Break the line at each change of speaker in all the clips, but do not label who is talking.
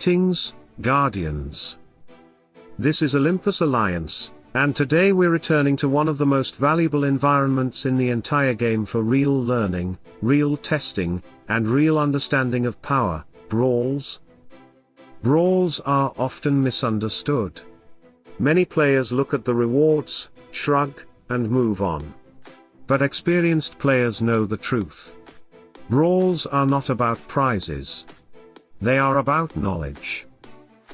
Greetings, Guardians. This is Olympus Alliance, and today we're returning to one of the most valuable environments in the entire game for real learning, real testing, and real understanding of power, brawls. Brawls are often misunderstood. Many players look at the rewards, shrug, and move on. But experienced players know the truth. Brawls are not about prizes. They are about knowledge.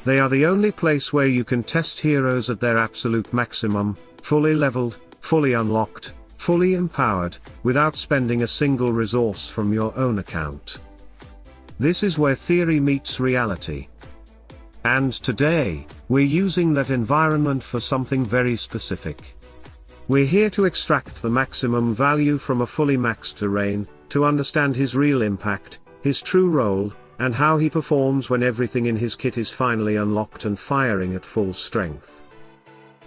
They are the only place where you can test heroes at their absolute maximum, fully leveled, fully unlocked, fully empowered, without spending a single resource from your own account. This is where theory meets reality. And today, we're using that environment for something very specific. We're here to extract the maximum value from a fully maxed Drayne, to understand his real impact, his true role, and how he performs when everything in his kit is finally unlocked and firing at full strength.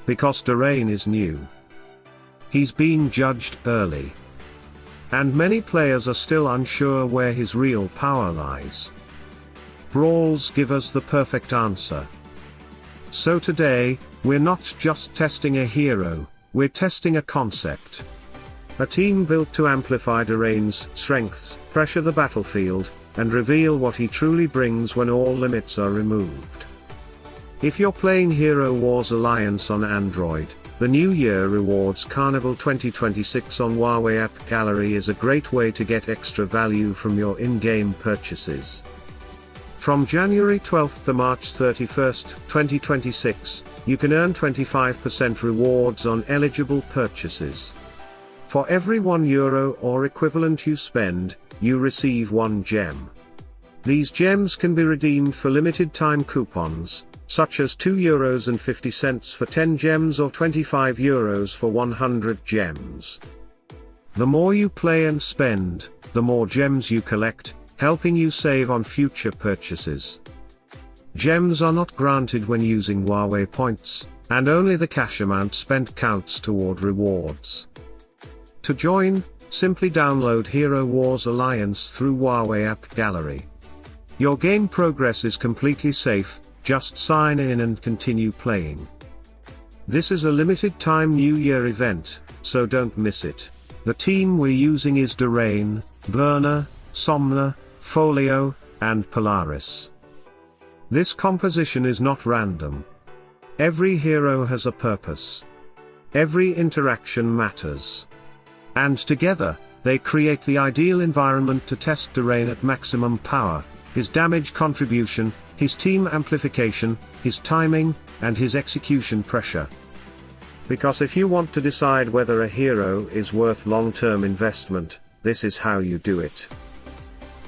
Because Drayne is new. He's being judged early. And many players are still unsure where his real power lies. Brawls give us the perfect answer. So today, we're not just testing a hero, we're testing a concept. A team built to amplify Drayne's strengths, pressure the battlefield, and reveal what he truly brings when all limits are removed. If you're playing Hero Wars Alliance on Android, the New Year Rewards Carnival 2026 on Huawei AppGallery is a great way to get extra value from your in-game purchases. From January 12th to March 31st, 2026, you can earn 25% rewards on eligible purchases. For every €1 or equivalent you spend, you receive 1 gem. These gems can be redeemed for limited time coupons, such as €2.50 for 10 gems or €25 for 100 gems. The more you play and spend, the more gems you collect, helping you save on future purchases. Gems are not granted when using Huawei points, and only the cash amount spent counts toward rewards. To join, simply download Hero Wars Alliance through Huawei AppGallery. Your game progress is completely safe, just sign in and continue playing. This is a limited time New Year event, so don't miss it. The team we're using is Drayne, Byrna, Somna, Fólio, and Polaris. This composition is not random. Every hero has a purpose. Every interaction matters. And together, they create the ideal environment to test Drayne at maximum power, his damage contribution, his team amplification, his timing, and his execution pressure. Because if you want to decide whether a hero is worth long-term investment, this is how you do it.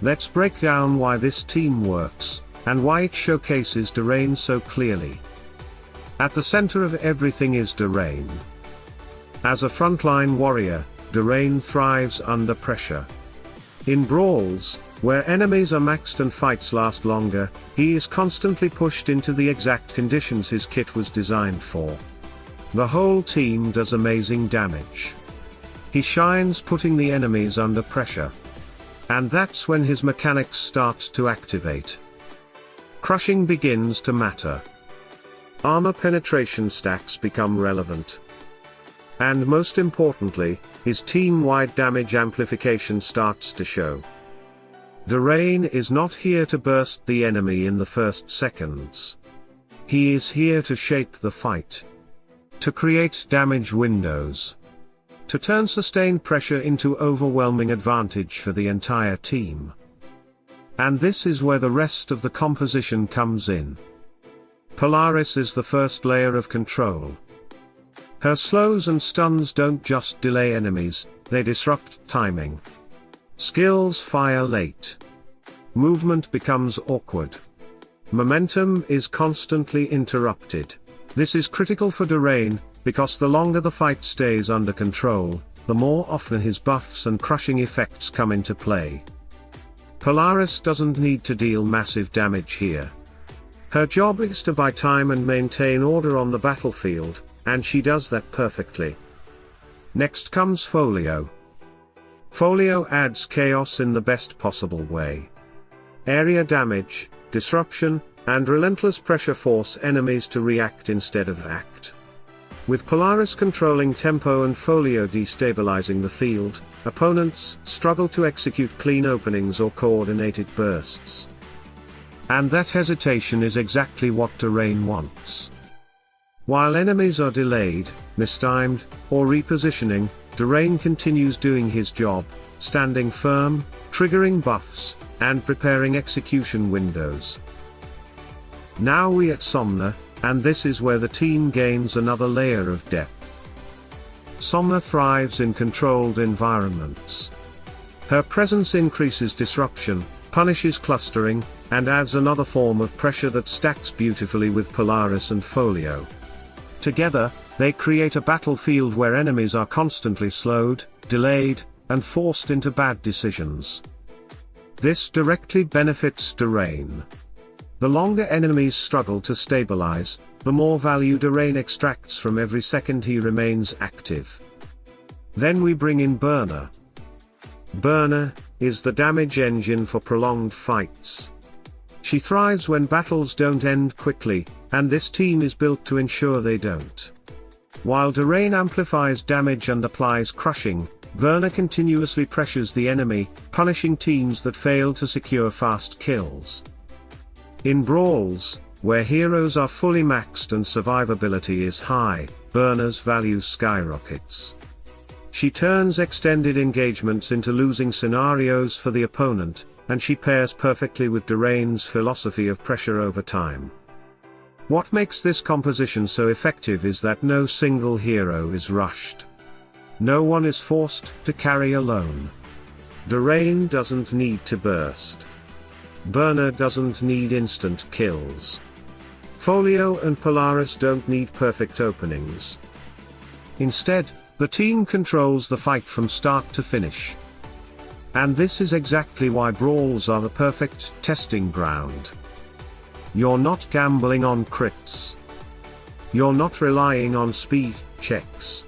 Let's break down why this team works, and why it showcases Drayne so clearly. At the center of everything is Drayne. As a frontline warrior, Drayne thrives under pressure. In brawls, where enemies are maxed and fights last longer, he is constantly pushed into the exact conditions his kit was designed for. The whole team does amazing damage. He shines putting the enemies under pressure. And that's when his mechanics start to activate. Crushing begins to matter. Armor penetration stacks become relevant. And most importantly, his team-wide damage amplification starts to show. Drayne is not here to burst the enemy in the first seconds. He is here to shape the fight. To create damage windows. To turn sustained pressure into overwhelming advantage for the entire team. And this is where the rest of the composition comes in. Polaris is the first layer of control. Her slows and stuns don't just delay enemies, they disrupt timing. Skills fire late. Movement becomes awkward. Momentum is constantly interrupted. This is critical for Drayne, because the longer the fight stays under control, the more often his buffs and crushing effects come into play. Polaris doesn't need to deal massive damage here. Her job is to buy time and maintain order on the battlefield, and she does that perfectly. Next comes Fólio. Fólio adds chaos in the best possible way. Area damage, disruption, and relentless pressure force enemies to react instead of act. With Polaris controlling tempo and Fólio destabilizing the field, opponents struggle to execute clean openings or coordinated bursts. And that hesitation is exactly what Drayne wants. While enemies are delayed, mistimed, or repositioning, Drayne continues doing his job, standing firm, triggering buffs, and preparing execution windows. Now we at Somna, and this is where the team gains another layer of depth. Somna thrives in controlled environments. Her presence increases disruption, punishes clustering, and adds another form of pressure that stacks beautifully with Polaris and Fólio. Together, they create a battlefield where enemies are constantly slowed, delayed, and forced into bad decisions. This directly benefits Drayne. The longer enemies struggle to stabilize, the more value Drayne extracts from every second he remains active. Then we bring in Byrna. Byrna is the damage engine for prolonged fights. She thrives when battles don't end quickly, and this team is built to ensure they don't. While Drayne amplifies damage and applies crushing, Byrna continuously pressures the enemy, punishing teams that fail to secure fast kills. In brawls, where heroes are fully maxed and survivability is high, Byrna's value skyrockets. She turns extended engagements into losing scenarios for the opponent, and she pairs perfectly with Drayne's philosophy of pressure over time. What makes this composition so effective is that no single hero is rushed. No one is forced to carry alone. Drayne doesn't need to burst. Byrna doesn't need instant kills. Fólio and Polaris don't need perfect openings. Instead, the team controls the fight from start to finish. And this is exactly why brawls are the perfect testing ground. You're not gambling on crits. You're not relying on speed checks.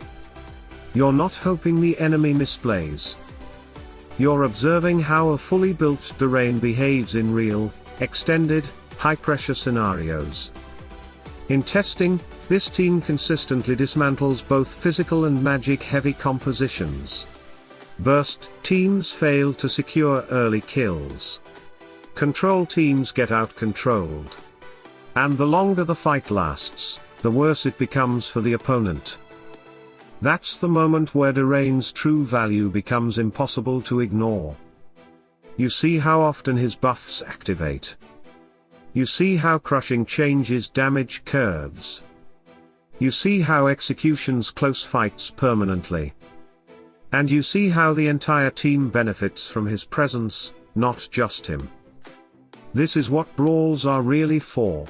You're not hoping the enemy misplays. You're observing how a fully built Drayne behaves in real, extended, high-pressure scenarios. In testing, this team consistently dismantles both physical and magic-heavy compositions. Burst teams fail to secure early kills. Control teams get out-controlled. And the longer the fight lasts, the worse it becomes for the opponent. That's the moment where Drayne's true value becomes impossible to ignore. You see how often his buffs activate. You see how crushing changes damage curves. You see how executions close fights permanently. And you see how the entire team benefits from his presence, not just him. This is what brawls are really for.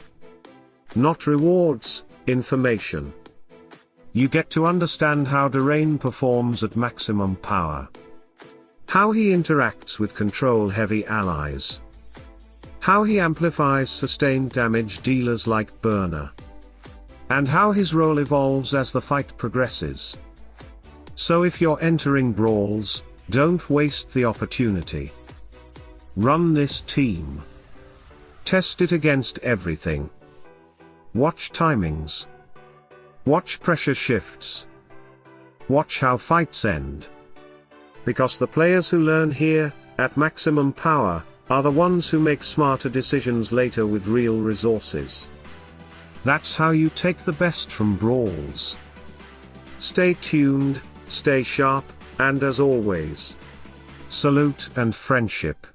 Not rewards, information. You get to understand how Drayne performs at maximum power. How he interacts with control-heavy allies. How he amplifies sustained damage dealers like Byrna. And how his role evolves as the fight progresses. So if you're entering brawls, don't waste the opportunity. Run this team. Test it against everything. Watch timings. Watch pressure shifts. Watch how fights end. Because the players who learn here, at maximum power, are the ones who make smarter decisions later with real resources. That's how you take the best from brawls. Stay tuned, stay sharp, and as always, salute and friendship.